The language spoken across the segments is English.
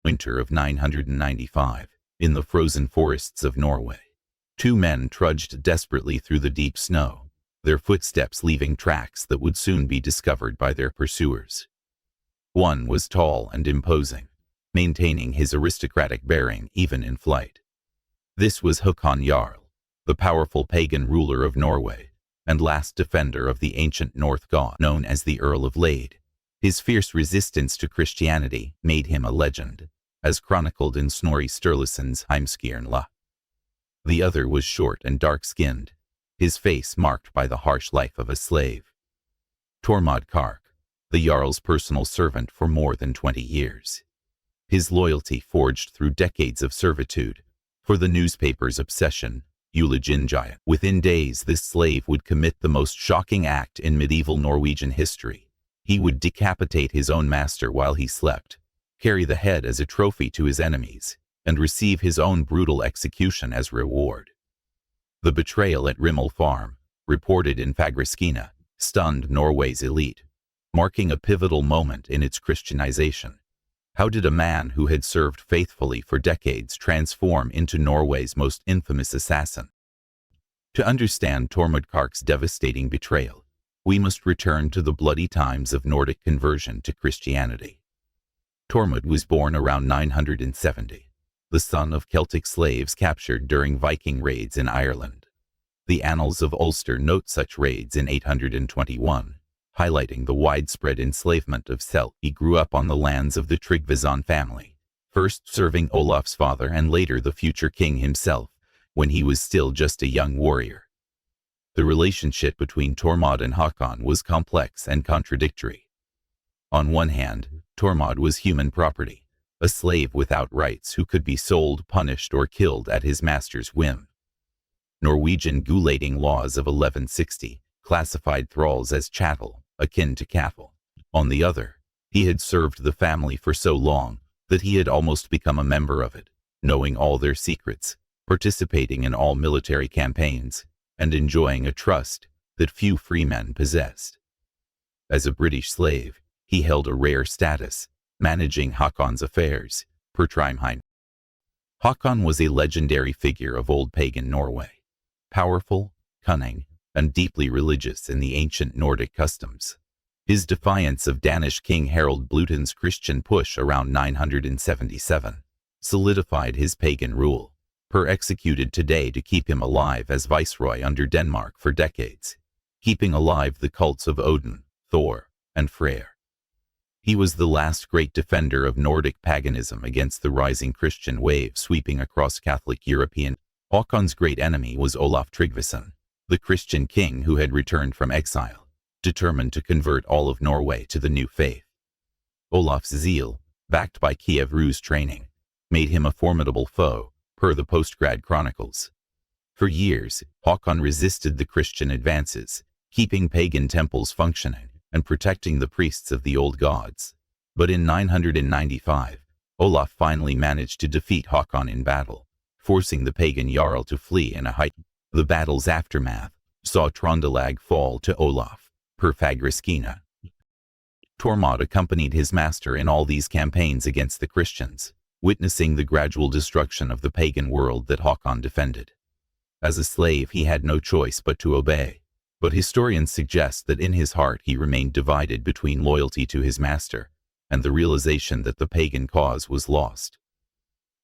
Winter of 995, in the frozen forests of Norway. Two men trudged desperately through the deep snow, their footsteps leaving tracks that would soon be discovered by their pursuers. One was tall and imposing, maintaining his aristocratic bearing even in flight. This was Haakon Jarl, the powerful pagan ruler of Norway, and last defender of the ancient North god known as the Earl of Lade. His fierce resistance to Christianity made him a legend, as chronicled in Snorri Sturluson's Heimskringla. The other was short and dark-skinned, his face marked by the harsh life of a slave. Tormod Kark, the Jarl's personal servant for more than 20 years. His loyalty forged through decades of servitude, for the newspaper's obsession, Eulogingiant. Within days, this slave would commit the most shocking act in medieval Norwegian history. He would decapitate his own master while he slept, carry the head as a trophy to his enemies, and receive his own brutal execution as reward. The betrayal at Rimmel Farm, reported in Fagerskina, stunned Norway's elite, marking a pivotal moment in its Christianization. How did a man who had served faithfully for decades transform into Norway's most infamous assassin? To understand Tormod Kark's devastating betrayal, we must return to the bloody times of Nordic conversion to Christianity. Tormod was born around 970, the son of Celtic slaves captured during Viking raids in Ireland. The Annals of Ulster note such raids in 821, highlighting the widespread enslavement of Celts. He grew up on the lands of the Tryggvason family, first serving Olaf's father and later the future king himself, when he was still just a young warrior. The relationship between Tormod and Haakon was complex and contradictory. On one hand, Tormod was human property, a slave without rights who could be sold, punished, or killed at his master's whim. Norwegian gulating laws of 1160 classified thralls as chattel, akin to cattle. On the other, he had served the family for so long that he had almost become a member of it, knowing all their secrets, participating in all military campaigns, and enjoying a trust that few free men possessed. As a British slave, he held a rare status, managing Haakon's affairs, per Trimheim. Haakon was a legendary figure of old pagan Norway, powerful, cunning, and deeply religious in the ancient Nordic customs. His defiance of Danish King Harald Bluet's Christian push around 977 solidified his pagan rule, executed today to keep him alive as viceroy under Denmark for decades, keeping alive the cults of Odin, Thor, and Freyr. He was the last great defender of Nordic paganism against the rising Christian wave sweeping across Catholic European. Haakon's great enemy was Olaf Tryggvason, the Christian king who had returned from exile, determined to convert all of Norway to the new faith. Olaf's zeal, backed by Kiev Rus training, made him a formidable foe, per the Postgrad Chronicles. For years, Haakon resisted the Christian advances, keeping pagan temples functioning and protecting the priests of the old gods. But in 995, Olaf finally managed to defeat Haakon in battle, forcing the pagan Jarl to flee in a height. The battle's aftermath saw Trondelag fall to Olaf, per Fagerskina. Tormod accompanied his master in all these campaigns against the Christians, witnessing the gradual destruction of the pagan world that Haakon defended. As a slave, he had no choice but to obey, but historians suggest that in his heart he remained divided between loyalty to his master and the realization that the pagan cause was lost.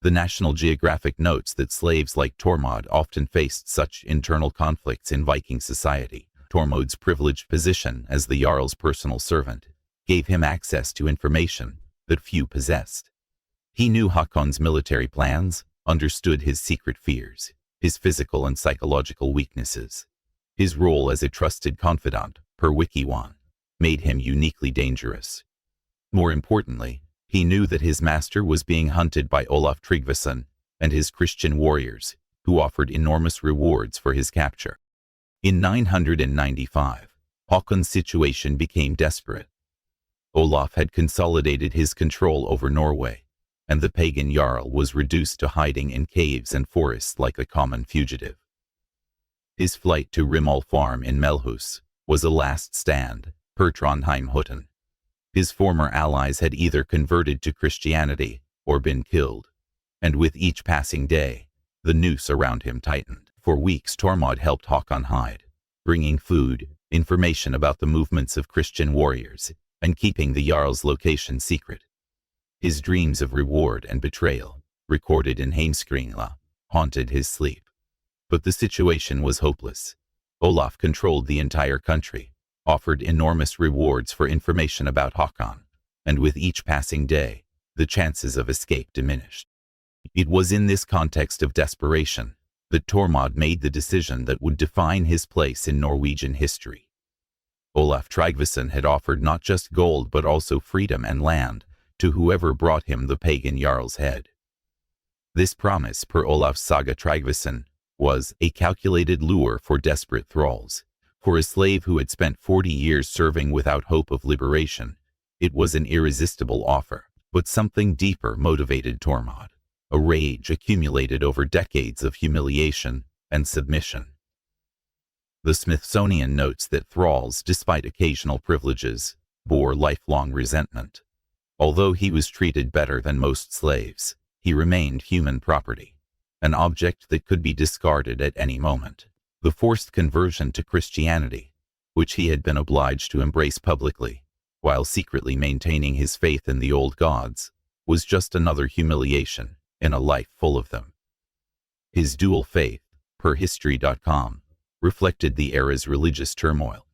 The National Geographic notes that slaves like Tormod often faced such internal conflicts in Viking society. Tormod's privileged position as the Jarl's personal servant gave him access to information that few possessed. He knew Haakon's military plans, understood his secret fears, his physical and psychological weaknesses. His role as a trusted confidant, per Wikiwan, made him uniquely dangerous. More importantly, he knew that his master was being hunted by Olaf Tryggvason and his Christian warriors, who offered enormous rewards for his capture. In 995, Haakon's situation became desperate. Olaf had consolidated his control over Norway, and the pagan Jarl was reduced to hiding in caves and forests like a common fugitive. His flight to Rimmel Farm in Melhus was a last stand, per Trondheim Hutten. His former allies had either converted to Christianity or been killed. And with each passing day, the noose around him tightened. For weeks Tormod helped Haakon hide, bringing food, information about the movements of Christian warriors, and keeping the Jarl's location secret. His dreams of reward and betrayal, recorded in Heimskringla, haunted his sleep. But the situation was hopeless. Olaf controlled the entire country, offered enormous rewards for information about Haakon, and with each passing day, the chances of escape diminished. It was in this context of desperation that Tormod made the decision that would define his place in Norwegian history. Olaf Tryggvason had offered not just gold but also freedom and land to whoever brought him the pagan Jarl's head. This promise, per Olaf's saga Tryggvason, was a calculated lure for desperate thralls. For a slave who had spent 40 years serving without hope of liberation, it was an irresistible offer. But something deeper motivated Tormod, a rage accumulated over decades of humiliation and submission. The Smithsonian notes that thralls, despite occasional privileges, bore lifelong resentment. Although he was treated better than most slaves, he remained human property, an object that could be discarded at any moment. The forced conversion to Christianity, which he had been obliged to embrace publicly, while secretly maintaining his faith in the old gods, was just another humiliation in a life full of them. His dual faith, per History.com, reflected the era's religious turmoil.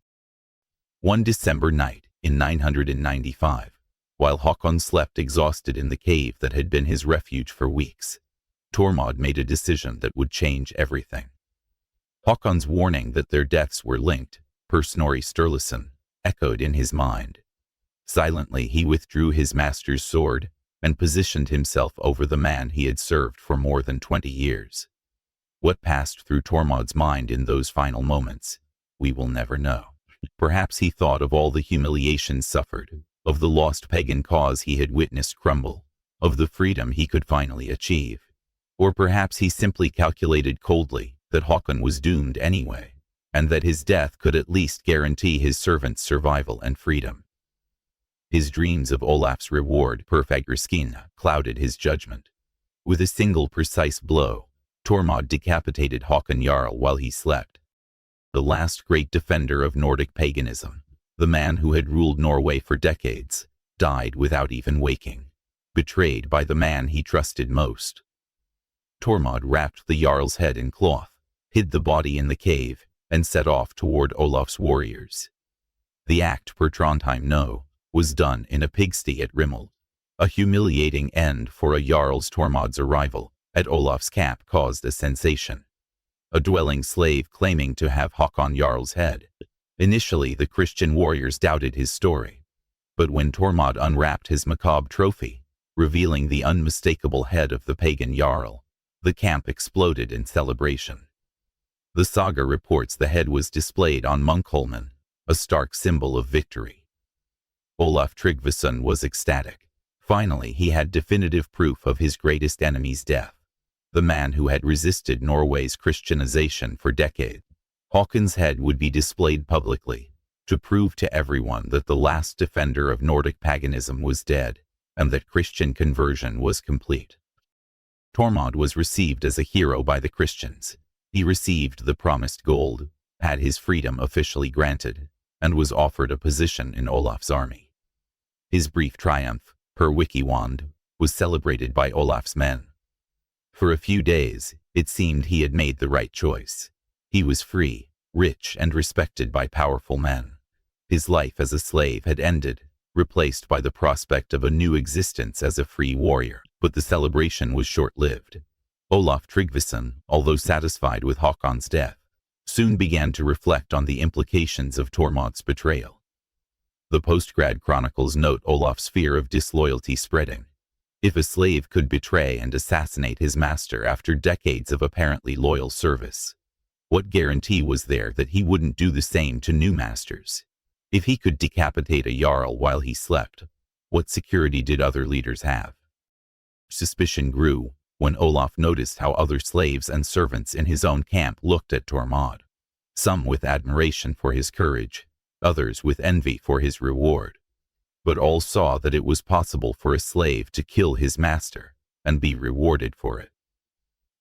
One December night in 995, while Haakon slept exhausted in the cave that had been his refuge for weeks, Tormod made a decision that would change everything. Haakon's warning that their deaths were linked, per Snorri Sturluson, echoed in his mind. Silently he withdrew his master's sword and positioned himself over the man he had served for more than 20 years. What passed through Tormod's mind in those final moments, we will never know. Perhaps he thought of all the humiliations suffered, of the lost pagan cause he had witnessed crumble, of the freedom he could finally achieve. Or perhaps he simply calculated coldly that Haakon was doomed anyway, and that his death could at least guarantee his servant's survival and freedom. His dreams of Olaf's reward, per Fagerskina, clouded his judgment. With a single precise blow, Tormod decapitated Haakon Jarl while he slept. The last great defender of Nordic paganism, the man who had ruled Norway for decades, died without even waking, betrayed by the man he trusted most. Tormod wrapped the Jarl's head in cloth, hid the body in the cave, and set off toward Olaf's warriors. The act, per Trondheim No, was done in a pigsty at Rimmel. A humiliating end for a Jarl's. Tormod's arrival at Olaf's camp caused a sensation. A dwelling slave claiming to have Haakon Jarl's head. Initially, the Christian warriors doubted his story. But when Tormod unwrapped his macabre trophy, revealing the unmistakable head of the pagan Jarl, the camp exploded in celebration. The saga reports the head was displayed on Munkholmen, a stark symbol of victory. Olaf Tryggvason was ecstatic. Finally, he had definitive proof of his greatest enemy's death, the man who had resisted Norway's Christianization for decades. Haakon's head would be displayed publicly, to prove to everyone that the last defender of Nordic paganism was dead, and that Christian conversion was complete. Tormod was received as a hero by the Christians. He received the promised gold, had his freedom officially granted, and was offered a position in Olaf's army. His brief triumph, per Wikiwand, was celebrated by Olaf's men. For a few days, it seemed he had made the right choice. He was free, rich, and respected by powerful men. His life as a slave had ended, replaced by the prospect of a new existence as a free warrior. But the celebration was short-lived. Olaf Tryggvason, although satisfied with Haakon's death, soon began to reflect on the implications of Tormod's betrayal. The Postgrad Chronicles note Olaf's fear of disloyalty spreading. If a slave could betray and assassinate his master after decades of apparently loyal service, what guarantee was there that he wouldn't do the same to new masters? If he could decapitate a Jarl while he slept, what security did other leaders have? Suspicion grew when Olaf noticed how other slaves and servants in his own camp looked at Tormod, some with admiration for his courage, others with envy for his reward. but all saw that it was possible for a slave to kill his master and be rewarded for it.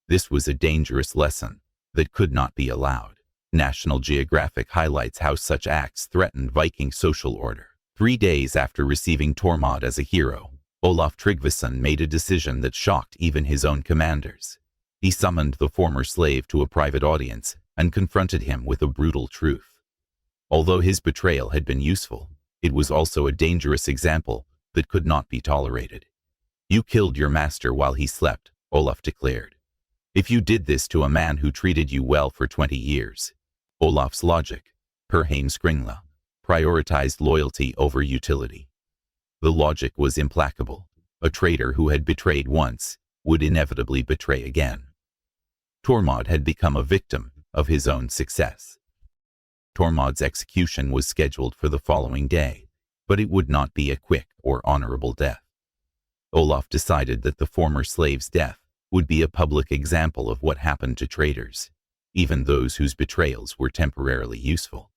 This was a dangerous lesson that could not be allowed. National Geographic highlights how such acts threatened Viking social order. 3 days after receiving Tormod as a hero, Olaf Tryggvason made a decision that shocked even his own commanders. He summoned the former slave to a private audience and confronted him with a brutal truth. Although his betrayal had been useful, it was also a dangerous example that could not be tolerated. "You killed your master while he slept," Olaf declared. "If you did this to a man who treated you well for 20 years. Olaf's logic, per Heimskringla, prioritized loyalty over utility. The logic was implacable. A traitor who had betrayed once would inevitably betray again. Tormod had become a victim of his own success. Tormod's execution was scheduled for the following day, but it would not be a quick or honorable death. Olaf decided that the former slave's death would be a public example of what happened to traitors, even those whose betrayals were temporarily useful.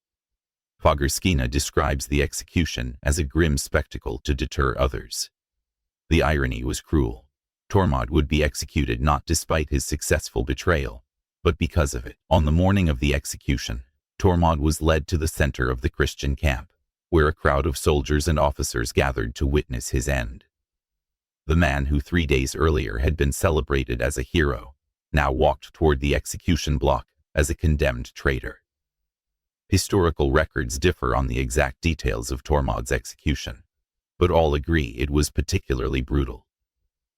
Fagerskina describes the execution as a grim spectacle to deter others. The irony was cruel. Tormod would be executed not despite his successful betrayal, but because of it. On the morning of the execution, Tormod was led to the center of the Christian camp, where a crowd of soldiers and officers gathered to witness his end. The man who 3 days earlier had been celebrated as a hero now walked toward the execution block as a condemned traitor. Historical records differ on the exact details of Tormod's execution, but all agree it was particularly brutal.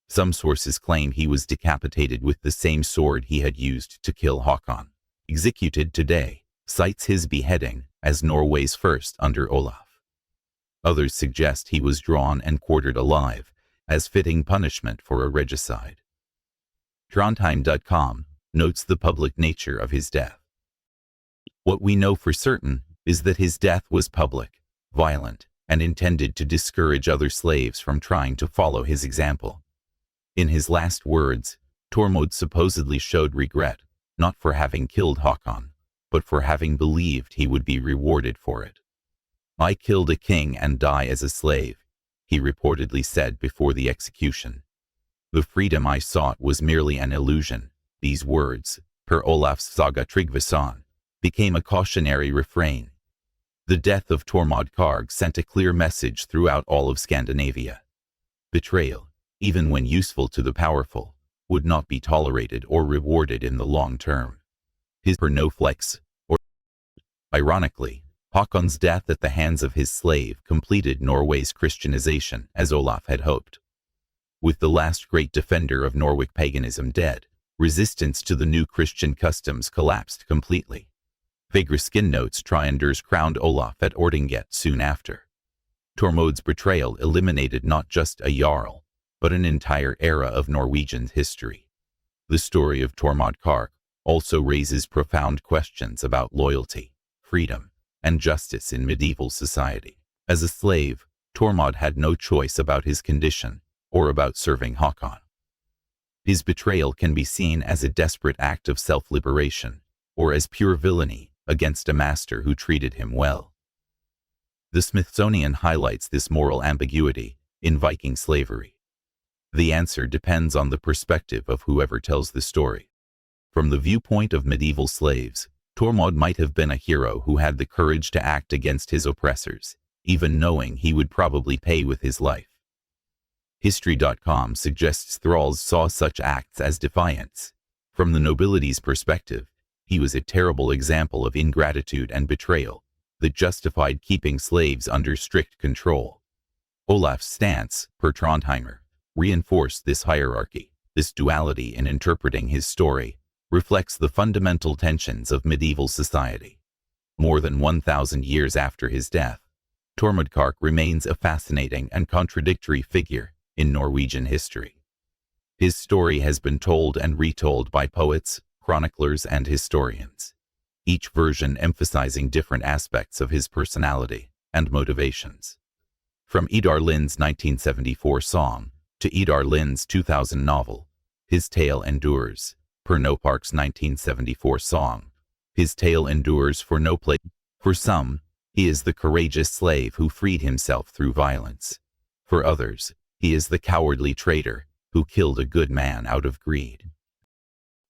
Some sources claim he was decapitated with the same sword he had used to kill Haakon. Executed today cites his beheading as Norway's first under Olaf. Others suggest he was drawn and quartered alive as fitting punishment for a regicide. Trondheim.com notes the public nature of his death. What we know for certain is that his death was public, violent, and intended to discourage other slaves from trying to follow his example. In his last words, Tormod supposedly showed regret, not for having killed Haakon, but for having believed he would be rewarded for it. "I killed a king and die as a slave," he reportedly said before the execution. "The freedom I sought was merely an illusion." These words, per Olaf's Saga Tryggvason, became a cautionary refrain. The death of Tormod Kark sent a clear message throughout all of Scandinavia. Betrayal, even when useful to the powerful, would not be tolerated or rewarded in the long term. His pernoflex, or ironically, Haakon's death at the hands of his slave completed Norway's Christianization as Olaf had hoped. With the last great defender of Norway paganism dead, resistance to the new Christian customs collapsed completely. Fagerskina notes Tryanders crowned Olaf at Ordinget soon after. Tormod's betrayal eliminated not just a jarl, but an entire era of Norwegian history. The story of Tormod Kark also raises profound questions about loyalty, freedom, and justice in medieval society. As a slave, Tormod had no choice about his condition or about serving Haakon. His betrayal can be seen as a desperate act of self-liberation, or as pure villainy against a master who treated him well. The Smithsonian highlights this moral ambiguity in Viking slavery. The answer depends on the perspective of whoever tells the story. From the viewpoint of medieval slaves, Tormod might have been a hero who had the courage to act against his oppressors, even knowing he would probably pay with his life. History.com suggests thralls saw such acts as defiance. From the nobility's perspective, he was a terrible example of ingratitude and betrayal that justified keeping slaves under strict control. Olaf's stance, per Trondheimer, reinforced this hierarchy. This duality in interpreting his story reflects the fundamental tensions of medieval society. More than 1,000 years after his death, Tormod Kark remains a fascinating and contradictory figure in Norwegian history. His story has been told and retold by poets, chroniclers, and historians, each version emphasizing different aspects of his personality and motivations. From Idar Lind's 1974 song to Idar Lind's 2000 novel, his tale endures. Per Nopark's 1974 song, his tale endures for no place. For some, He is the courageous slave who freed himself through violence. For others, he is the cowardly traitor who killed a good man out of greed.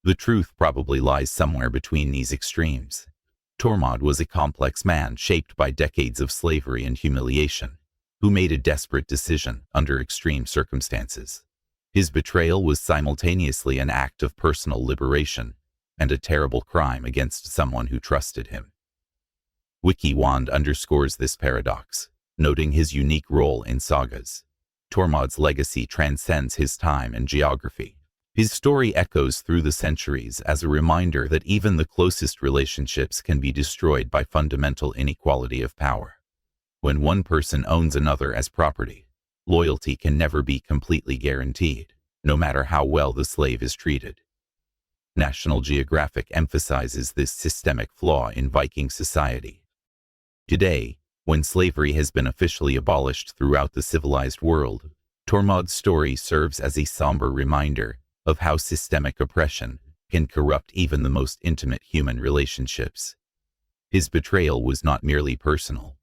The truth probably lies somewhere between these extremes. Tormod was a complex man shaped by decades of slavery and humiliation, who made a desperate decision under extreme circumstances. His betrayal was simultaneously an act of personal liberation and a terrible crime against someone who trusted him. WikiWand underscores this paradox, noting his unique role in sagas. Tormod's legacy transcends his time and geography. His story echoes through the centuries as a reminder that even the closest relationships can be destroyed by fundamental inequality of power. When one person owns another as property, loyalty can never be completely guaranteed, no matter how well the slave is treated. National Geographic emphasizes this systemic flaw in Viking society. Today, when slavery has been officially abolished throughout the civilized world, Tormod's story serves as a somber reminder of how systemic oppression can corrupt even the most intimate human relationships. His betrayal was not merely personal.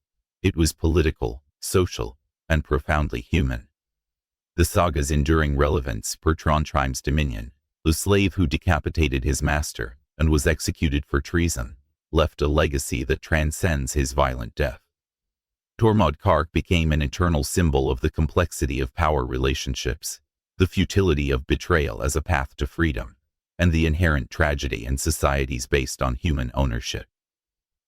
It was political, social, and profoundly human. The saga's enduring relevance per Trondheim's dominion, the slave who decapitated his master and was executed for treason, left a legacy that transcends his violent death. Tormod Kark became an eternal symbol of the complexity of power relationships, the futility of betrayal as a path to freedom, and the inherent tragedy in societies based on human ownership.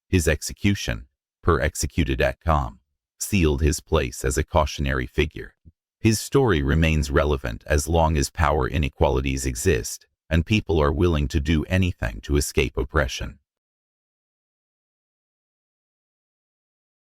His execution, per executed.com, sealed his place as a cautionary figure. His story remains relevant as long as power inequalities exist and people are willing to do anything to escape oppression.